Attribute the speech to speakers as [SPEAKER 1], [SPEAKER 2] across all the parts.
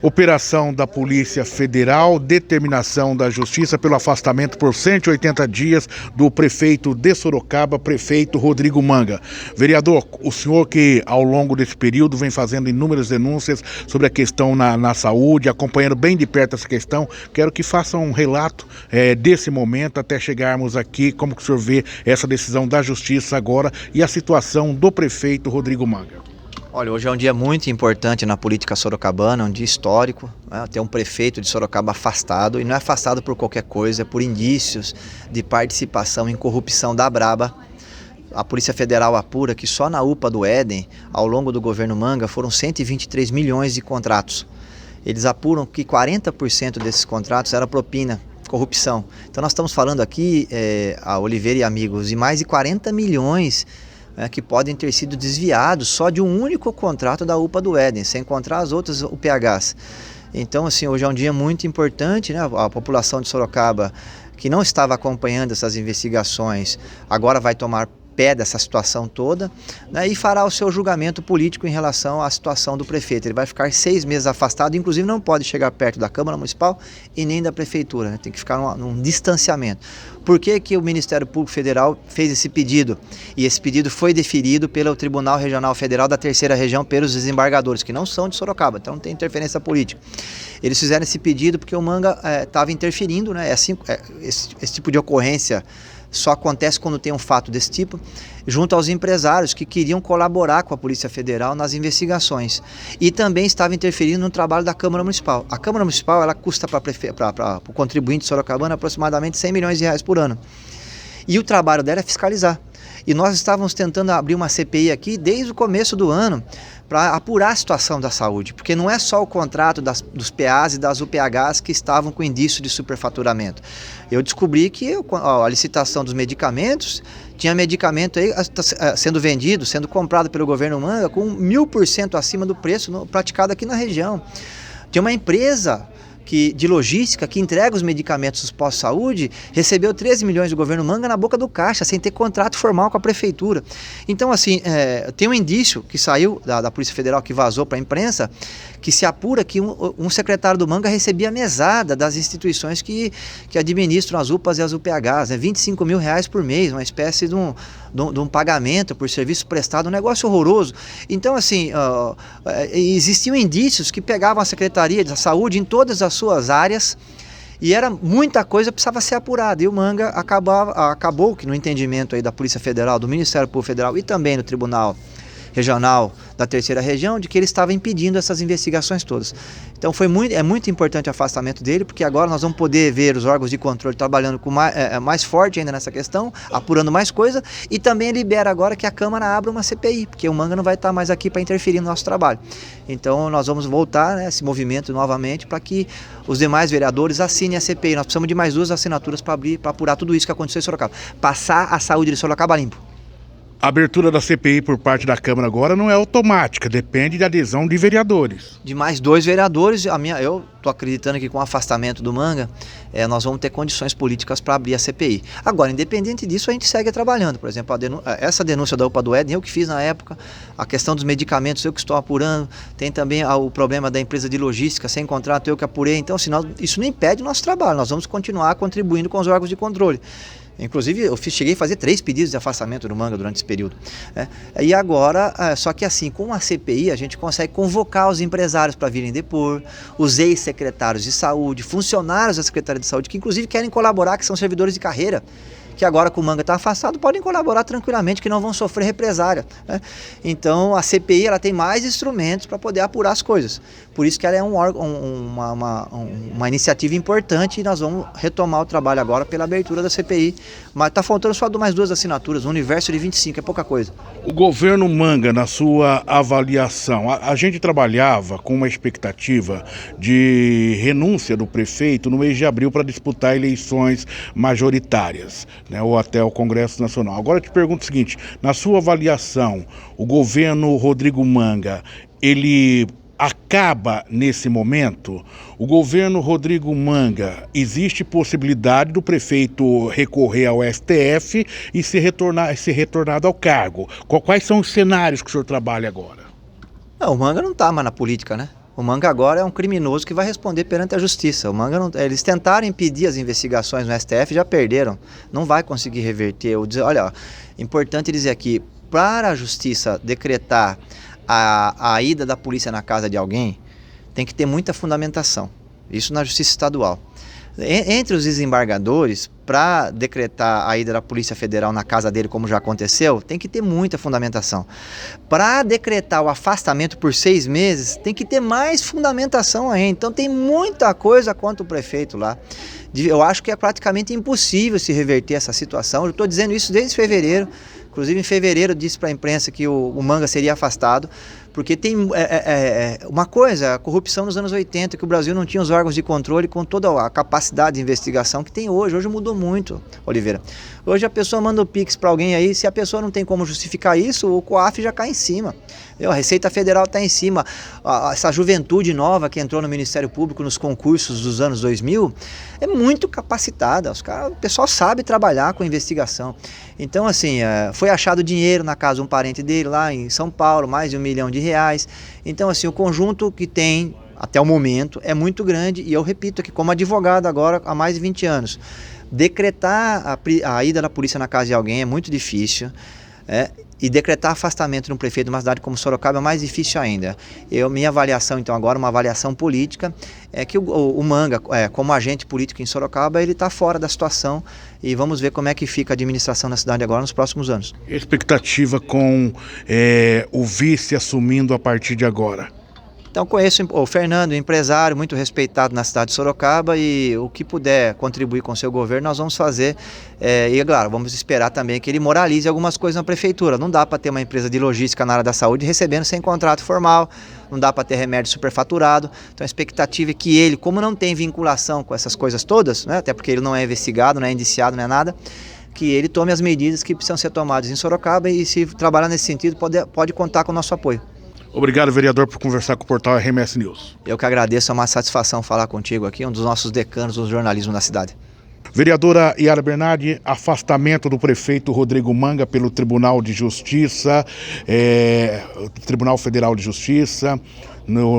[SPEAKER 1] Operação da Polícia Federal, determinação da Justiça pelo afastamento por 180 dias do prefeito de Sorocaba, prefeito Rodrigo Manga. Vereador, o senhor que ao longo desse período vem fazendo inúmeras denúncias sobre a questão na saúde, acompanhando bem de perto essa questão, quero que faça um relato desse momento até chegarmos aqui, como que o senhor vê essa decisão da Justiça agora e a situação do prefeito Rodrigo Manga.
[SPEAKER 2] Olha, hoje é um dia muito importante na política sorocabana, um dia histórico, né? Ter um prefeito de Sorocaba afastado, e não é afastado por qualquer coisa, é por indícios de participação em corrupção da Braba. A Polícia Federal apura que só na UPA do Éden, ao longo do governo Manga, foram 123 milhões de contratos. Eles apuram que 40% desses contratos era propina, corrupção. Então nós estamos falando aqui, a Oliveira e amigos, de mais de 40 milhões que podem ter sido desviados só de um único contrato da UPA do Éden, sem encontrar as outras UPHs. Então, assim, hoje é um dia muito importante, né? A população de Sorocaba, que não estava acompanhando essas investigações, agora vai tomar pé dessa situação toda, né, e fará o seu julgamento político em relação à situação do prefeito. Ele vai ficar 6 meses afastado, inclusive não pode chegar perto da Câmara Municipal e nem da Prefeitura, né? Tem que ficar num distanciamento. Por que o Ministério Público Federal fez esse pedido? E esse pedido foi deferido pelo Tribunal Regional Federal da Terceira Região pelos desembargadores, que não são de Sorocaba, então não tem interferência política. Eles fizeram esse pedido porque o Manga estava interferindo, né? Esse tipo de ocorrência só acontece quando tem um fato desse tipo, junto aos empresários que queriam colaborar com a Polícia Federal nas investigações. E também estava interferindo no trabalho da Câmara Municipal. A Câmara Municipal ela custa para o contribuinte sorocabano aproximadamente 100 milhões de reais por ano. E o trabalho dela é fiscalizar. E nós estávamos tentando abrir uma CPI aqui desde o começo do ano para apurar a situação da saúde, porque não é só o contrato dos PAs e das UPHs que estavam com indício de superfaturamento. Eu descobri que a licitação dos medicamentos tinha medicamento aí sendo vendido, sendo comprado pelo governo Manga com 1000% acima do preço praticado aqui na região. Tinha uma empresa de logística que entrega os medicamentos dos postos de saúde, recebeu 13 milhões do governo Manga na boca do caixa, sem ter contrato formal com a prefeitura. Então, assim, tem um indício que saiu da Polícia Federal, que vazou para a imprensa, que se apura que um secretário do Manga recebia mesada das instituições que administram as UPAs e as UPHs, né? 25 mil reais por mês, uma espécie de um pagamento por serviço prestado, um negócio horroroso. Então, assim, existiam indícios que pegavam a Secretaria da Saúde em todas as suas áreas, e era muita coisa que precisava ser apurada, e o Manga acabou que no entendimento aí da Polícia Federal, do Ministério Público Federal e também do Tribunal Regional da Terceira Região, de que ele estava impedindo essas investigações todas. Então é muito importante o afastamento dele, porque agora nós vamos poder ver os órgãos de controle trabalhando com mais forte ainda nessa questão, apurando mais coisa, e também libera agora que a Câmara abra uma CPI, porque o Manga não vai estar mais aqui para interferir no nosso trabalho. Então nós vamos voltar, né, esse movimento novamente para que os demais vereadores assinem a CPI. Nós precisamos de mais 2 assinaturas para apurar tudo isso que aconteceu em Sorocaba. Passar a saúde de Sorocaba limpo.
[SPEAKER 1] A abertura da CPI por parte da Câmara agora não é automática, depende da adesão de vereadores.
[SPEAKER 2] De mais 2 vereadores, eu estou acreditando que com o afastamento do Manga, nós vamos ter condições políticas para abrir a CPI. Agora, independente disso, a gente segue trabalhando. Por exemplo, essa denúncia da UPA do Éden, eu que fiz na época, a questão dos medicamentos, eu que estou apurando, tem também o problema da empresa de logística sem contrato, eu que apurei. Então, assim, isso não impede o nosso trabalho, nós vamos continuar contribuindo com os órgãos de controle. Inclusive, eu cheguei a fazer 3 pedidos de afastamento do Manga durante esse período. E agora, só que assim, com a CPI, a gente consegue convocar os empresários para virem depor, os ex-secretários de saúde, funcionários da Secretaria de Saúde, que inclusive querem colaborar, que são servidores de carreira, que agora com o Manga está afastado, podem colaborar tranquilamente, que não vão sofrer represária, né? Então a CPI ela tem mais instrumentos para poder apurar as coisas. Por isso que ela é uma iniciativa importante, e nós vamos retomar o trabalho agora pela abertura da CPI. Mas está faltando só mais 2 assinaturas, um universo de 25, é pouca coisa.
[SPEAKER 1] O governo Manga, na sua avaliação, a gente trabalhava com uma expectativa de renúncia do prefeito no mês de abril para disputar eleições majoritárias, né, ou até o Congresso Nacional. Agora eu te pergunto o seguinte, na sua avaliação, o governo Rodrigo Manga, ele acaba nesse momento? O governo Rodrigo Manga, existe possibilidade do prefeito recorrer ao STF e ser retornado ao cargo? Quais são os cenários que o senhor trabalha agora?
[SPEAKER 2] Não, o Manga não está mais na política, né? O Manga agora é um criminoso que vai responder perante a justiça. O Manga eles tentaram impedir as investigações no STF, já perderam. Não vai conseguir reverter. Olha, ó, importante dizer aqui, para a justiça decretar a ida da polícia na casa de alguém, tem que ter muita fundamentação. Isso na justiça estadual. Entre os desembargadores, para decretar a ida da Polícia Federal na casa dele, como já aconteceu, tem que ter muita fundamentação. Para decretar o afastamento por 6 meses, tem que ter mais fundamentação ainda. Então tem muita coisa contra o prefeito lá. Eu acho que é praticamente impossível se reverter essa situação. Eu estou dizendo isso desde fevereiro. Inclusive, em fevereiro, eu disse para a imprensa que o Manga seria afastado, porque tem uma coisa, a corrupção nos anos 80, que o Brasil não tinha os órgãos de controle com toda a capacidade de investigação que tem hoje. Hoje mudou muito, Oliveira. Hoje a pessoa manda o Pix para alguém aí, se a pessoa não tem como justificar isso, o COAF já cai em cima. A Receita Federal está em cima. Essa juventude nova que entrou no Ministério Público nos concursos dos anos 2000 é muito capacitada. O pessoal sabe trabalhar com investigação. Então, assim, foi achado dinheiro na casa de um parente dele lá em São Paulo, mais de R$1 milhão. Então, assim, o conjunto que tem até o momento é muito grande. E eu repito aqui, como advogado agora há mais de 20 anos, decretar a ida da polícia na casa de alguém é muito difícil. E decretar afastamento de um prefeito de uma cidade como Sorocaba é mais difícil ainda. Minha avaliação, então, agora, uma avaliação política, é que o Manga, como agente político em Sorocaba, ele está fora da situação e vamos ver como é que fica a administração na cidade agora nos próximos anos.
[SPEAKER 1] Expectativa com o vice assumindo a partir de agora?
[SPEAKER 2] Então conheço o Fernando, empresário muito respeitado na cidade de Sorocaba, e o que puder contribuir com o seu governo nós vamos fazer. E claro, vamos esperar também que ele moralize algumas coisas na prefeitura. Não dá para ter uma empresa de logística na área da saúde recebendo sem contrato formal, não dá para ter remédio superfaturado. Então a expectativa é que ele, como não tem vinculação com essas coisas todas, né, até porque ele não é investigado, não é indiciado, não é nada, que ele tome as medidas que precisam ser tomadas em Sorocaba, e se trabalhar nesse sentido pode contar com o nosso apoio.
[SPEAKER 1] Obrigado, vereador, por conversar com o portal RMS News.
[SPEAKER 2] Eu que agradeço, é uma satisfação falar contigo aqui, um dos nossos decanos do jornalismo na cidade.
[SPEAKER 1] Vereadora Yara Bernardi, afastamento do prefeito Rodrigo Manga pelo Tribunal de Justiça, Tribunal Federal de Justiça,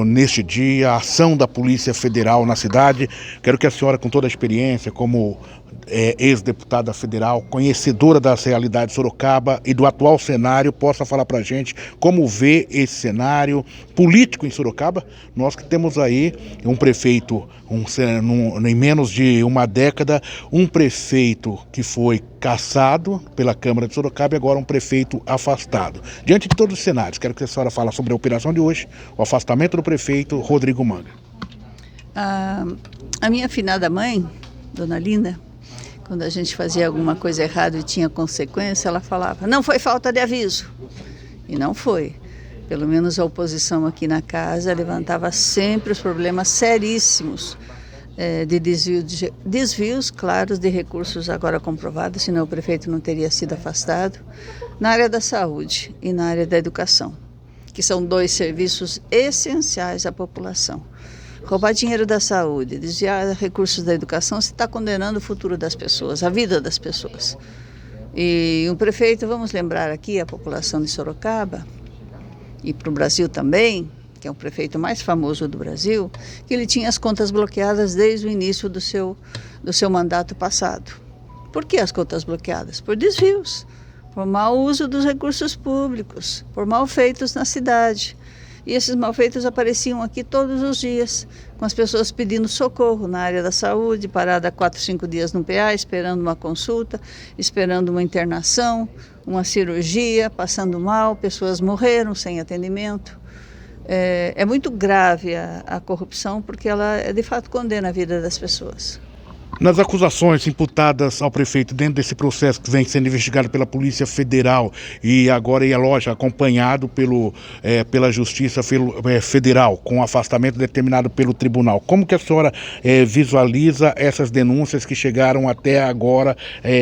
[SPEAKER 1] neste dia, a ação da Polícia Federal na cidade. Quero que a senhora, com toda a experiência, como ex-deputada federal, conhecedora das realidades de Sorocaba e do atual cenário, possa falar para a gente como vê esse cenário político em Sorocaba. Nós que temos aí um prefeito, em menos de uma década, um prefeito que foi cassado pela Câmara de Sorocaba e agora um prefeito afastado. Diante de todos os cenários, quero que a senhora fale sobre a operação de hoje, o afastamento do prefeito Rodrigo Manga.
[SPEAKER 3] A minha afinada mãe, Dona Linda, quando a gente fazia alguma coisa errada e tinha consequência, ela falava, não foi falta de aviso. E não foi. Pelo menos a oposição aqui na casa levantava sempre os problemas seríssimos de desvios claros de recursos agora comprovados, senão o prefeito não teria sido afastado, na área da saúde e na área da educação, que são 2 serviços essenciais à população. Roubar dinheiro da saúde, desviar recursos da educação, você está condenando o futuro das pessoas, a vida das pessoas. E um prefeito, vamos lembrar aqui a população de Sorocaba, e para o Brasil também, que é o prefeito mais famoso do Brasil, que ele tinha as contas bloqueadas desde o início do seu mandato passado. Por que as contas bloqueadas? Por desvios, por mau uso dos recursos públicos, por malfeitos na cidade. E esses malfeitos apareciam aqui todos os dias, com as pessoas pedindo socorro na área da saúde, parada 4, 5 dias no PA, esperando uma consulta, esperando uma internação, uma cirurgia, passando mal, pessoas morreram sem atendimento. É muito grave a corrupção, porque ela de fato condena a vida das pessoas.
[SPEAKER 1] Nas acusações imputadas ao prefeito dentro desse processo que vem sendo investigado pela Polícia Federal e agora, é lógico, acompanhado pela Justiça Federal, com afastamento determinado pelo tribunal, como que a senhora visualiza essas denúncias que chegaram até agora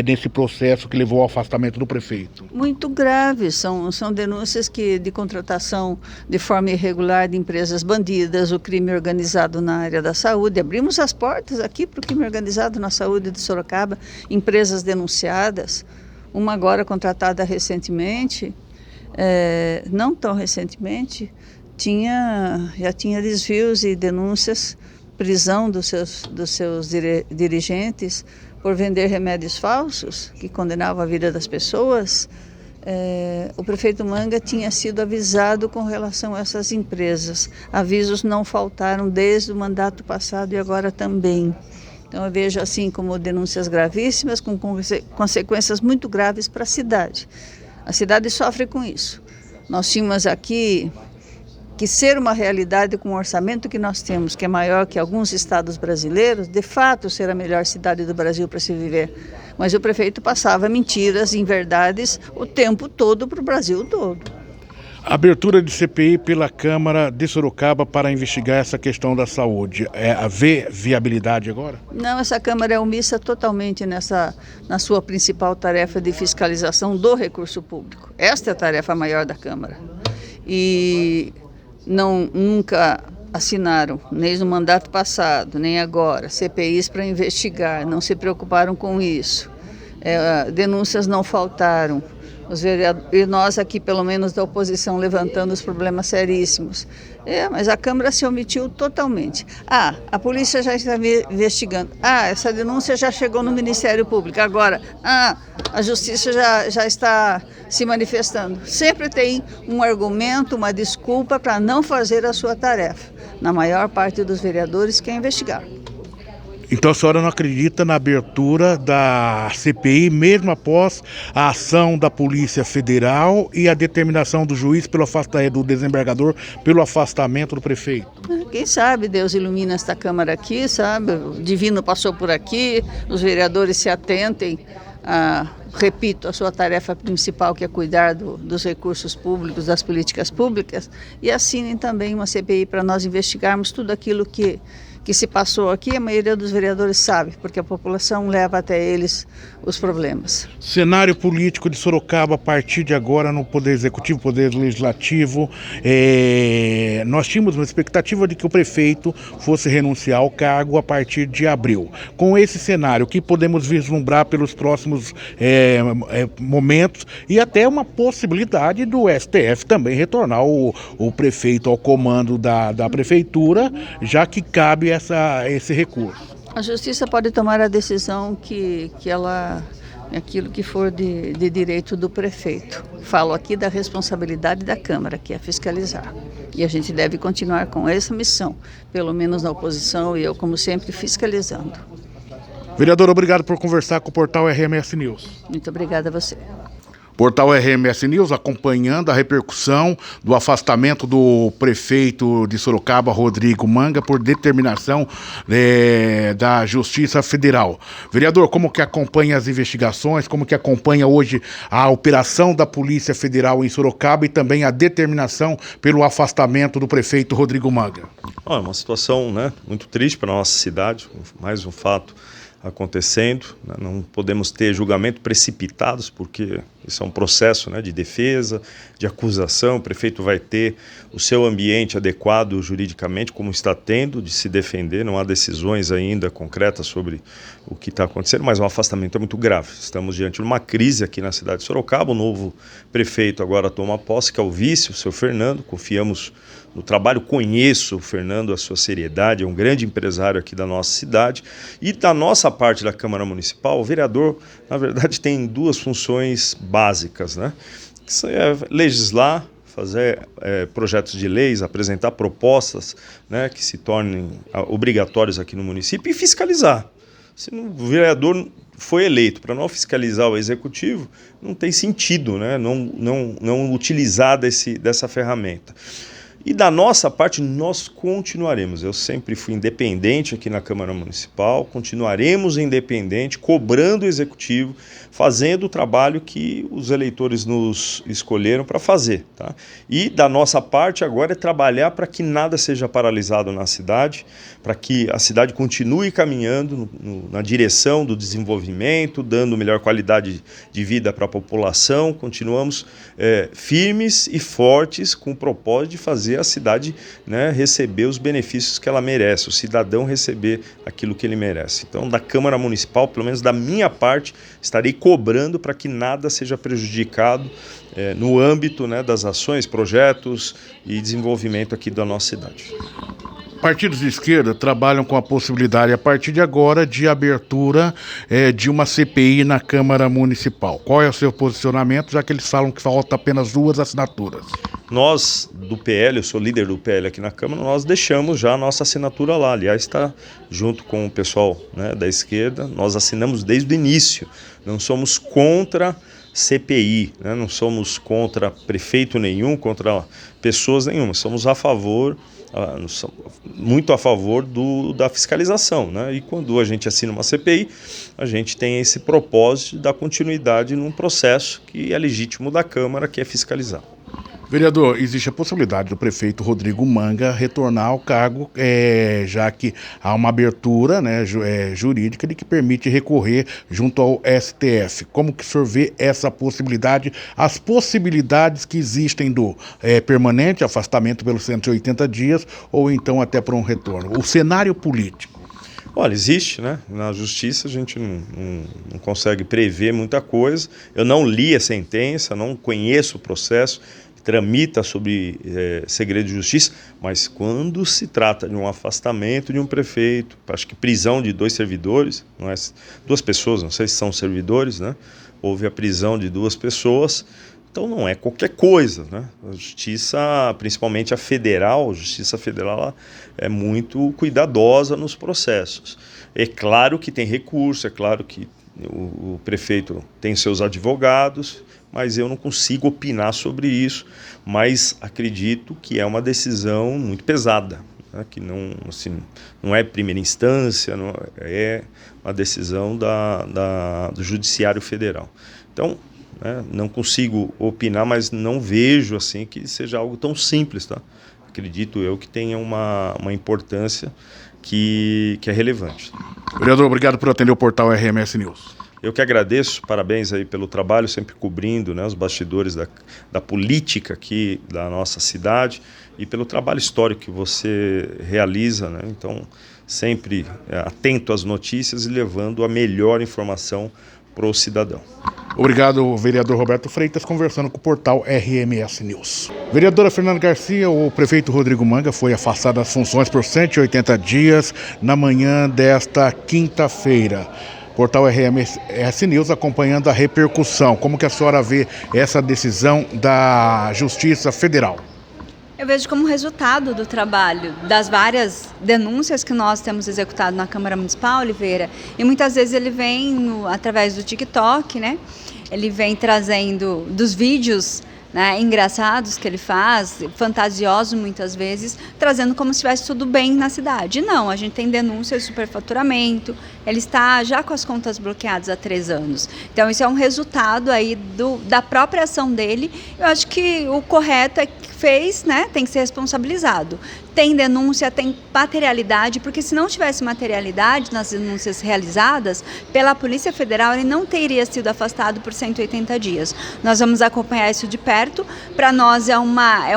[SPEAKER 1] nesse processo que levou ao afastamento do prefeito?
[SPEAKER 3] Muito graves, são denúncias de contratação de forma irregular de empresas bandidas, o crime organizado na área da saúde. Abrimos as portas aqui para o crime organizado na saúde de Sorocaba, empresas denunciadas, uma agora contratada recentemente, não tão recentemente, já tinha desvios e denúncias, prisão dos seus dirigentes por vender remédios falsos que condenavam a vida das pessoas. O prefeito Manga tinha sido avisado com relação a essas empresas. Avisos não faltaram desde o mandato passado e agora também. Então eu vejo assim como denúncias gravíssimas, com consequências muito graves para a cidade. A cidade sofre com isso. Nós tínhamos aqui que ser uma realidade com o orçamento que nós temos, que é maior que alguns estados brasileiros, de fato ser a melhor cidade do Brasil para se viver. Mas o prefeito passava mentiras, inverdades, o tempo todo para o Brasil todo.
[SPEAKER 1] Abertura de CPI pela Câmara de Sorocaba para investigar essa questão da saúde. Haver viabilidade agora?
[SPEAKER 3] Não, essa Câmara é omissa totalmente na sua principal tarefa de fiscalização do recurso público. Esta é a tarefa maior da Câmara. E nunca assinaram, nem no mandato passado, nem agora, CPIs para investigar, não se preocuparam com isso. Denúncias não faltaram. E nós aqui, pelo menos da oposição, levantando os problemas seríssimos. Mas a Câmara se omitiu totalmente. A polícia já está investigando. Essa denúncia já chegou no Ministério Público. Agora, a Justiça já está se manifestando. Sempre tem um argumento, uma desculpa para não fazer a sua tarefa. Na maior parte dos vereadores quer investigar.
[SPEAKER 1] Então a senhora não acredita na abertura da CPI, mesmo após a ação da Polícia Federal e a determinação do juiz do desembargador pelo afastamento do prefeito?
[SPEAKER 3] Quem sabe Deus ilumina esta Câmara aqui, sabe? O divino passou por aqui, os vereadores se atentem repito, a sua tarefa principal, que é cuidar dos recursos públicos, das políticas públicas, e assinem também uma CPI para nós investigarmos tudo aquilo que se passou aqui. A maioria dos vereadores sabe, porque a população leva até eles os problemas.
[SPEAKER 1] Cenário político de Sorocaba a partir de agora no Poder Executivo, Poder Legislativo. Nós tínhamos uma expectativa de que o prefeito fosse renunciar ao cargo a partir de abril. Com esse cenário, o que podemos vislumbrar pelos próximos momentos e até uma possibilidade do STF também retornar o prefeito ao comando da prefeitura, já que cabe esse recurso?
[SPEAKER 3] A Justiça pode tomar a decisão aquilo que for de direito do prefeito. Falo aqui da responsabilidade da Câmara, que é fiscalizar. E a gente deve continuar com essa missão, pelo menos na oposição, e eu, como sempre, fiscalizando.
[SPEAKER 1] Vereador, obrigado por conversar com o portal RMS News.
[SPEAKER 3] Muito obrigada a você.
[SPEAKER 1] Portal RMS News acompanhando a repercussão do afastamento do prefeito de Sorocaba, Rodrigo Manga, por determinação da Justiça Federal. Vereador, como que acompanha as investigações, como que acompanha hoje a operação da Polícia Federal em Sorocaba e também a determinação pelo afastamento do prefeito Rodrigo Manga?
[SPEAKER 4] Uma situação, muito triste para a nossa cidade, mais um fato acontecendo, não podemos ter julgamento precipitados, porque isso é um processo de defesa, de acusação. O prefeito vai ter o seu ambiente adequado juridicamente, como está tendo, de se defender. Não há decisões ainda concretas sobre o que está acontecendo, mas o afastamento é muito grave. Estamos diante de uma crise aqui na cidade de Sorocaba. O novo prefeito agora toma posse, que é o vice, o seu Fernando. Confiamos no trabalho, conheço o Fernando, a sua seriedade, é um grande empresário aqui da nossa cidade. E da nossa parte da Câmara Municipal, o vereador, na verdade, tem duas funções básicas, que é legislar, fazer projetos de leis, apresentar propostas que se tornem obrigatórios aqui no município e fiscalizar. Se o vereador foi eleito para não fiscalizar o executivo, não tem sentido não utilizar dessa ferramenta. E da nossa parte, nós continuaremos. Eu sempre fui independente aqui na Câmara Municipal, continuaremos independente, cobrando o Executivo, fazendo o trabalho que os eleitores nos escolheram para fazer. Tá? E da nossa parte agora é trabalhar para que nada seja paralisado na cidade, para que a cidade continue caminhando na direção do desenvolvimento, dando melhor qualidade de vida para a população. Continuamos firmes e fortes com o propósito de fazer fazer a cidade, né, receber os benefícios que ela merece, o cidadão receber aquilo que ele merece. Então, da Câmara Municipal, pelo menos da minha parte, estarei cobrando para que nada seja prejudicado no âmbito, né, das ações, projetos e desenvolvimento aqui da nossa cidade.
[SPEAKER 1] Partidos de esquerda trabalham com a possibilidade, a partir de agora, de abertura de uma CPI na Câmara Municipal. Qual é o seu posicionamento, já que eles falam que falta apenas 2 assinaturas?
[SPEAKER 4] Nós, do PL, eu sou líder do PL aqui na Câmara, nós deixamos já a nossa assinatura lá. Aliás, está junto com o pessoal, né, da esquerda, nós assinamos desde o início. Não somos contra CPI, né, não somos contra prefeito nenhum, contra pessoas nenhuma, somos a favor, muito a favor da fiscalização, né? E quando a gente assina uma CPI, a gente tem esse propósito de dar continuidade num processo que é legítimo da Câmara, que é fiscalizar.
[SPEAKER 1] Vereador, existe a possibilidade do prefeito Rodrigo Manga retornar ao cargo, já que há uma abertura, né, jurídica de que permite recorrer junto ao STF. Como que o senhor vê essa possibilidade, as possibilidades que existem do permanente afastamento pelos 180 dias ou então até para um retorno? O cenário político.
[SPEAKER 4] Olha, existe, né? Na justiça a gente não consegue prever muita coisa. Eu não li a sentença, não conheço o processo, tramita sobre segredo de justiça, mas quando se trata de um afastamento de um prefeito, acho que prisão de 2 servidores, não é, 2 pessoas, não sei se são servidores, né? Houve a prisão de 2 pessoas, então não é qualquer coisa, né? A justiça, principalmente a Justiça Federal, ela é muito cuidadosa nos processos. É claro que tem recurso, é claro que o prefeito tem seus advogados, mas eu não consigo opinar sobre isso, mas acredito que é uma decisão muito pesada, né, que não é primeira instância, não é uma decisão do Judiciário Federal. Então, né, não consigo opinar, mas não vejo assim que seja algo tão simples, tá? Acredito eu que tenha uma importância que é relevante.
[SPEAKER 1] Vereador, obrigado por atender o portal RMS News.
[SPEAKER 4] Eu que agradeço, parabéns aí pelo trabalho, sempre cobrindo, né, os bastidores da política aqui da nossa cidade e pelo trabalho histórico que você realiza, né? Então, sempre atento às notícias e levando a melhor informação para o cidadão.
[SPEAKER 1] Obrigado, vereador Roberto Freitas, conversando com o portal RMS News. Vereadora Fernanda Garcia, o prefeito Rodrigo Manga foi afastado das funções por 180 dias na manhã desta quinta-feira. Portal RMS News acompanhando a repercussão. Como que a senhora vê essa decisão da Justiça Federal?
[SPEAKER 5] Eu vejo como resultado do trabalho das várias denúncias que nós temos executado na Câmara Municipal, Oliveira, e muitas vezes ele vem através do TikTok, né? Ele vem trazendo dos vídeos, né, engraçados que ele faz, fantasiosos muitas vezes, trazendo como se estivesse tudo bem na cidade. Não, a gente tem denúncias de superfaturamento, ele está já com as contas bloqueadas há 3 anos. Então isso é um resultado aí da própria ação dele. Eu acho que o correto é que fez, né, tem que ser responsabilizado. Tem denúncia, tem materialidade, porque se não tivesse materialidade nas denúncias realizadas pela Polícia Federal, ele não teria sido afastado por 180 dias. Nós vamos acompanhar isso de perto. Para nós é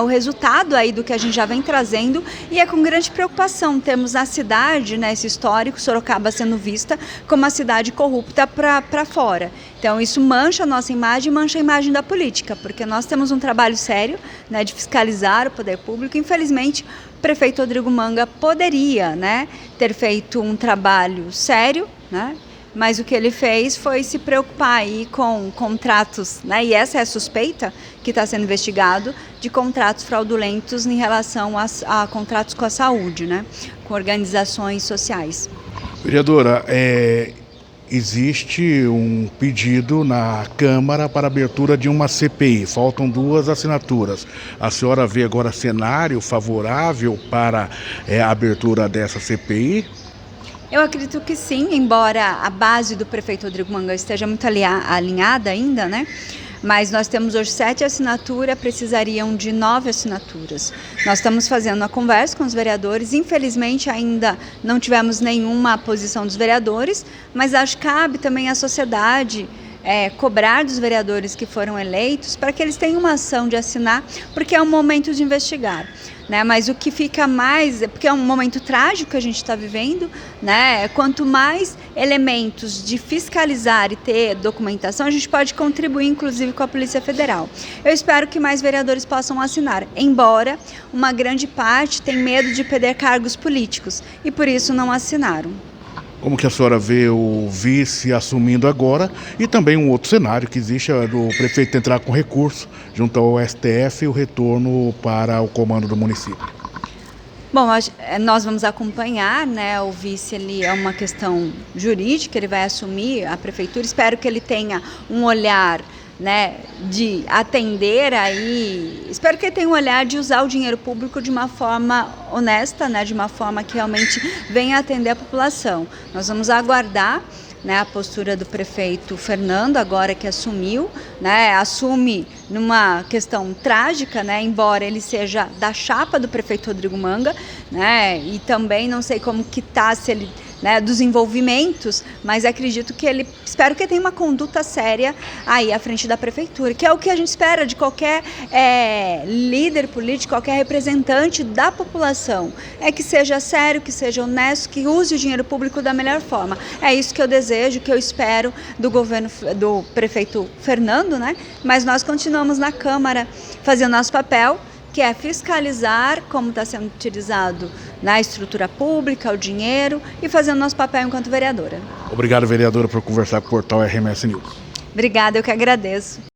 [SPEAKER 5] o resultado aí do que a gente já vem trazendo e é com grande preocupação. Temos na cidade, né, esse histórico, Sorocaba sendo vista como uma cidade corrupta para fora. Então isso mancha a nossa imagem, mancha a imagem da política, porque nós temos um trabalho sério, né, de fiscalizar o poder público. Infelizmente, o prefeito Rodrigo Manga poderia, né, ter feito um trabalho sério, né, mas o que ele fez foi se preocupar aí com contratos, né, e essa é a suspeita que está sendo investigado, de contratos fraudulentos em relação a contratos com a saúde, né, com organizações sociais.
[SPEAKER 1] Vereadora, existe um pedido na Câmara para abertura de uma CPI. Faltam 2 assinaturas. A senhora vê agora cenário favorável para a abertura dessa CPI?
[SPEAKER 5] Eu acredito que sim, embora a base do prefeito Rodrigo Manga esteja muito alinhada ainda, né? Mas nós temos hoje 7 assinaturas, precisariam de 9 assinaturas. Nós estamos fazendo uma conversa com os vereadores, infelizmente ainda não tivemos nenhuma posição dos vereadores, mas acho que cabe também à sociedade cobrar dos vereadores que foram eleitos para que eles tenham uma ação de assinar, porque é um momento de investigar. Né, mas o que fica mais, porque é um momento trágico que a gente está vivendo, né, quanto mais elementos de fiscalizar e ter documentação, a gente pode contribuir, inclusive, com a Polícia Federal. Eu espero que mais vereadores possam assinar, embora uma grande parte tenha medo de perder cargos políticos e por isso não assinaram.
[SPEAKER 1] Como que a senhora vê o vice assumindo agora e também um outro cenário que existe do prefeito entrar com recurso junto ao STF e o retorno para o comando do município?
[SPEAKER 5] Bom, nós vamos acompanhar, né? O vice ele é uma questão jurídica, ele vai assumir a prefeitura. Espero que ele tenha um olhar, né, de atender aí, espero que ele tenha um olhar de usar o dinheiro público de uma forma honesta, né, de uma forma que realmente venha atender a população. Nós vamos aguardar, né, a postura do prefeito Fernando, agora que assumiu, né, assume numa questão trágica, né, embora ele seja da chapa do prefeito Rodrigo Manga, né, e também não sei como que está, se ele, né, dos envolvimentos, mas acredito que ele, espero que ele tenha uma conduta séria aí à frente da prefeitura, que é o que a gente espera de qualquer líder político, qualquer representante da população, é que seja sério, que seja honesto, que use o dinheiro público da melhor forma. É isso que eu desejo, que eu espero do governo, do prefeito Fernando, né? Mas nós continuamos na Câmara fazendo nosso papel, que é fiscalizar como está sendo utilizado na estrutura pública, o dinheiro, e fazendo nosso papel enquanto vereadora.
[SPEAKER 1] Obrigado, vereadora, por conversar com o portal RMS News.
[SPEAKER 5] Obrigada, eu que agradeço.